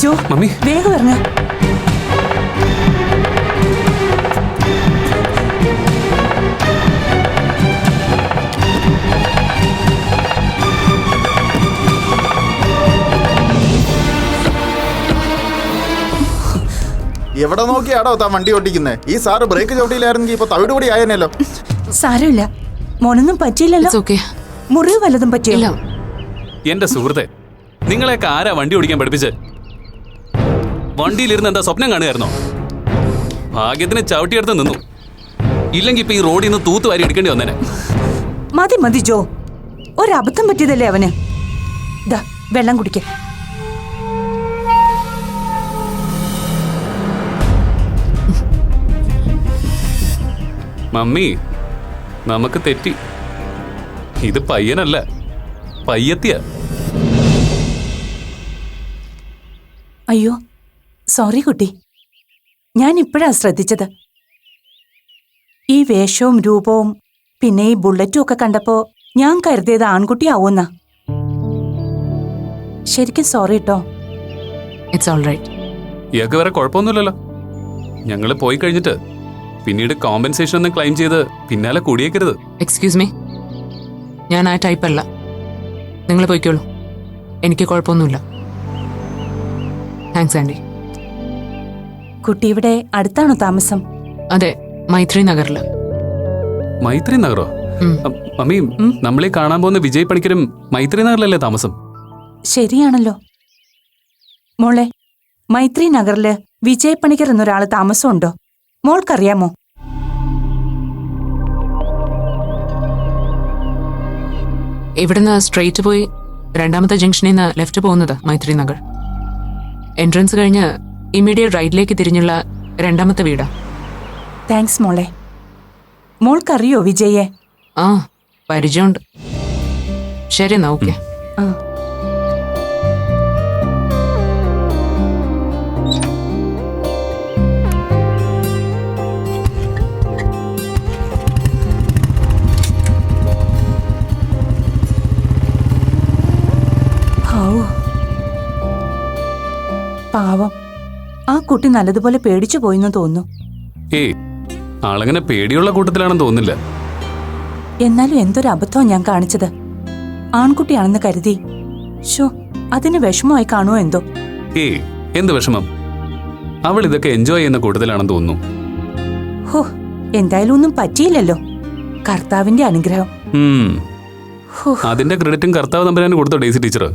ജോ mummy വേഗം ഇറങ്ങ. എവിടെ നോക്കിയാടോ താൻ വണ്ടി ഓട്ടിക്കുന്നേ? ഈ സാറ് ബ്രേക്ക് ചവിട്ടിയില്ലായിരുന്നെങ്കിൽ ഇപ്പൊ തവിട് കൂടി ആയനല്ലോ. സാരമില്ല, മോനൊന്നും പറ്റിയില്ലല്ലോ. മുറിവ് വല്ലതും പറ്റിയില്ല. എന്റെ സുഹൃത്തെ, നിങ്ങളെയൊക്കെ ആരാ വണ്ടി ഓടിക്കാൻ പഠിപ്പിച്ച്? വണ്ടിയിലിരുന്ന് എന്താ സ്വപ്നം കാണുകയായിരുന്നോ? ഭാഗ്യത്തിന് ചവിട്ടിയെടുത്ത് നിന്നു, ഇല്ലെങ്കിൽ ഇപ്പൊ ഈ റോഡിൽ നിന്ന് തൂത്തുവാരി എടുക്കേണ്ടി വന്നേനെ. മതി മതി ജോ, ഒരബദ്ധം പറ്റിയതല്ലേ അവന്. ദാ വെള്ളം കുടിക്ക. മമ്മി, നമുക്ക് തെറ്റി. ഇത് പയ്യനല്ല, പയ്യത്തിയ. അയ്യോ സോറി കുട്ടി, ഞാൻ ഇപ്പോഴാ ശ്രദ്ധിച്ചത്. ഈ വേഷവും രൂപവും പിന്നെ ഈ ബുള്ളറ്റും ഒക്കെ കണ്ടപ്പോ ഞാൻ കരുതിയത് ആൺകുട്ടിയാവുന്ന. ശരിക്കും സോറി കേട്ടോ. It's all right. ഇയാൾക്ക് വേറെ കുഴപ്പമൊന്നുമില്ലല്ലോ. ഞങ്ങൾ പോയി കഴിഞ്ഞിട്ട് പിന്നീട് കോമ്പൻസേഷൻ ഒന്നും ക്ലെയിം ചെയ്ത് പിന്നാലെ കൂടിയേക്കരുത്. എക്സ്ക്യൂസ് മീ, ഞാൻ ആ ടൈപ്പ് അല്ല. നിങ്ങൾ പോയിക്കോളൂ, എനിക്ക് കുഴപ്പമൊന്നുമില്ല. Thanks Andy. കുട്ടി ഇവിടെ അടുത്താണോ താമസം? അതെ, മൈത്രി നഗറില്. മൈത്രി നഗറോ? മമ്മി, നമ്മളീ കാണാൻ പോകുന്ന വിജയ് പണിക്കരും മൈത്രി നഗറിലല്ലേ താമസം? ശരിയാണല്ലോ മോളെ. മൈത്രി നഗറില് വിജയ് പണിക്കർ എന്നൊരാള് താമസമുണ്ടോ? മോൾക്കറിയാമോ? ഇവിടുന്ന് സ്ട്രെയിറ്റ് പോയി രണ്ടാമത്തെ ജംഗ്ഷനിൽ നിന്ന് ലെഫ്റ്റ് പോകുന്നത് മൈത്രി നഗർ. എൻട്രൻസ് കഴിഞ്ഞ് ഇമ്മീഡിയറ്റ് റൈറ്റിലേക്ക് തിരിഞ്ഞുള്ള രണ്ടാമത്തെ വീടാ. താങ്ക്സ് മോളെ. മോൾക്കറിയോ വിജയെ? ആ, പരിചയമുണ്ട്. ശരി എന്നാ, ഓക്കെ. പാവം, ആ കുട്ടി നല്ലതുപോലെ പേടിച്ചു പോയിന്ന് തോന്നുന്നു. ഏയ്, ആളങ്ങനെ പേടിയുള്ള കൂട്ടത്തിലാണെന്ന് തോന്നുന്നില്ല. എന്നാലും എന്തൊരു അബദ്ധവും ഞാൻ കാണിച്ചത്. ആൺകുട്ടിയാണെന്ന് കരുതി. ഷോ, അതിന് വിഷമമായി കാണുമോ എന്തോ. ഏയ്, എന്ത് വിഷമം? അവൾ ഇതൊക്കെ എൻജോയ് ചെയ്യുന്ന കൂട്ടത്തിലാണെന്ന് തോന്നുന്നു. ഹോ, എന്തായാലും ഒന്നും പറ്റിയില്ലല്ലോ. കർത്താവിന്റെ അനുഗ്രഹം. അതിന്റെ ക്രെഡിറ്റും കർത്താവ് തമ്പുരാന് കൊടുത്തോ ഡേസി ടീച്ചർ?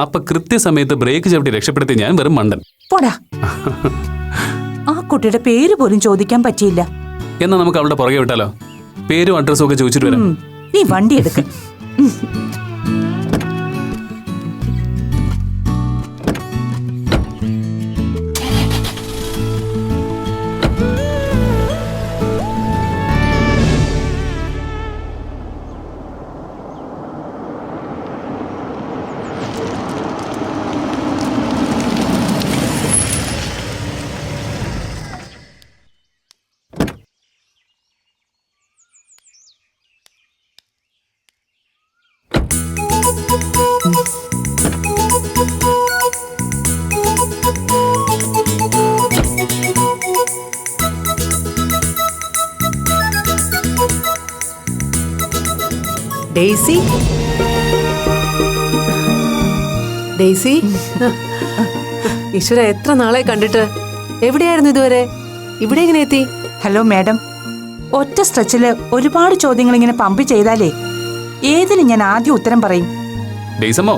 അപ്പൊ കൃത്യസമയത്ത് ബ്രേക്ക് ചവിട്ടി രക്ഷപ്പെടുത്തി ഞാൻ വെറും മണ്ടൻ. പോടാ. ആ കുട്ടിയുടെ പേര് പോലും ചോദിക്കാൻ പറ്റിയില്ല. എന്നാ നമുക്ക് അവളുടെ പുറകെ വിട്ടാലോ? പേരും അഡ്രസ്സും ഒക്കെ ചോദിച്ചിട്ട് വരാം. നീ വണ്ടി എടുക്ക. ഡെയ്സി, ഡെയ്സി, ഈശ്വര, എത്ര നാളെ കണ്ടിട്ട്. എവിടെയായിരുന്നു ഇതുവരെ? ഇവിടെ എങ്ങനെ എത്തി? ഹലോ മാഡം, ഒറ്റ സ്ട്രെച്ചില് ഒരുപാട് ചോദ്യങ്ങൾ ഇങ്ങനെ പമ്പ് ചെയ്താലേ ഏതിലും ഞാൻ ആദ്യം ഉത്തരം പറയും. ഡേയ്സമ്മോ,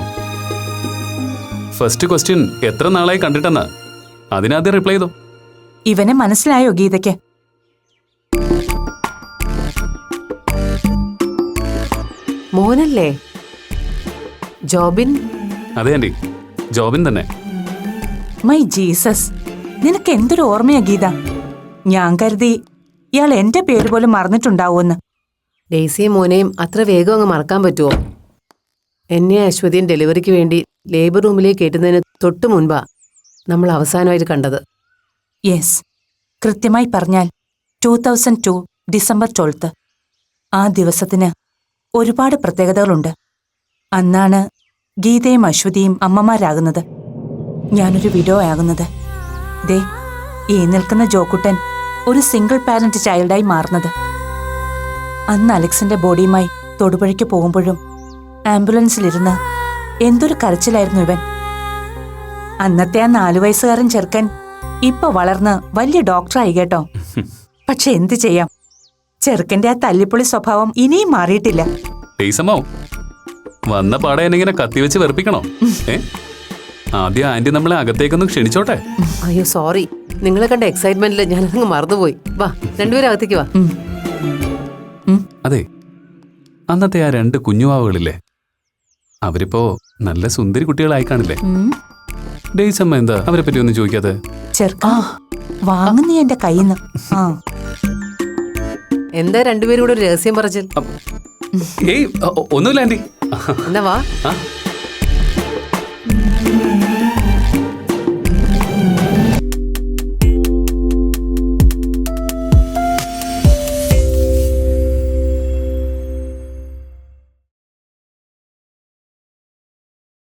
ഫസ്റ്റ് ക്വസ്റ്റ്യൻ എത്ര നാളായി കണ്ടിട്ടെന്നാ, അതിനാദ്യം റിപ്ലൈ ചെയ്തോ. ഇവനെ മനസ്സിലായോ ഗീതയ്ക്ക്? മോനല്ലേ? ജോബിൻ? അതെ ആന്റി, ജോബിൻ തന്നെ. മൈ ജീസസ്, നിനക്ക് എന്തൊരു ഓർമ്മയാ ഗീത. ഞാൻ കരുതി ഇയാൾ എന്റെ പേര് പോലും മറന്നിട്ടുണ്ടാവുമെന്ന്. ഡെയ്സിയും മോനെയും അത്ര വേഗം അങ്ങ് മറക്കാൻ പറ്റുമോ? എന്നെ അശ്വതിയും ഡെലിവറിക്ക് വേണ്ടി ലേബർ റൂമിലേക്ക് കയറ്റുന്നതിന് തൊട്ടു മുൻപാ നമ്മൾ അവസാനമായിട്ട് കണ്ടത്. യെസ്, കൃത്യമായി പറഞ്ഞാൽ 2002 ഡിസംബർ 12. ആ ദിവസത്തിന് ഒരുപാട് പ്രത്യേകതകളുണ്ട്. അന്നാണ് ഗീതയും അശ്വതിയും അമ്മമാരാകുന്നത്. ഞാനൊരു വിഡോ ആകുന്നത്. ദേ ഈ നിൽക്കുന്ന ജോക്കുട്ടൻ ഒരു സിംഗിൾ പാരന്റ് ചൈൽഡായി മാറുന്നത്. അന്ന് അലക്സിന്റെ ബോഡിയുമായി തൊടുപുഴയ്ക്ക് പോകുമ്പോഴും ആംബുലൻസിലിരുന്ന് എന്തൊരു കരച്ചിലായിരുന്നു ഇവൻ. അന്നത്തെ ആ 4 വയസ്സുകാരൻ ചെറുക്കൻ ഇപ്പൊ വളർന്ന് വലിയ ഡോക്ടറായി കേട്ടോ. പക്ഷെ എന്ത് ചെയ്യാം, ചെറുക്കന്റെ ആ തല്ലിപ്പൊളി സ്വഭാവം ഇനിയും മാറിയിട്ടില്ല. ടീസമ്മോ, വന്ന പാടെ എന്നെ ഇങ്ങനെ കത്തിവെച്ച് വെറുപ്പിക്കണോ? ആദ്യം ആന്റി നമ്മളെ അകത്തേക്കൊന്ന് ക്ഷണിച്ചോട്ടെ. അയ്യോ സോറി, നിങ്ങളെ കണ്ട എക്സൈറ്റ്മെന്റിൽ ഞാനങ്ങ് മറന്നുപോയി. വാ, രണ്ടുപേരും അകത്തേക്ക് വാ. അതെ, അന്നത്തെ ആ 2 കുഞ്ഞുവാവുകളില്ലേ, അവരിപ്പോ നല്ല സുന്ദരി കുട്ടികളായി കാണില്ലേ? ഡേയ്സമ്മ എന്താ അവരെ പറ്റി ഒന്നും ചോദിക്കാതെ? ചെറുക്ക വാങ്ങുന്നീ എന്റെ കയ്യിന്ന്. ആ എന്താ രണ്ടുപേരും കൂടെ ഒരു രഹസ്യം പറച്ചിൽ? ഏയ് ഒന്നുമില്ല ആന്റി. എന്നാ വാ. ആ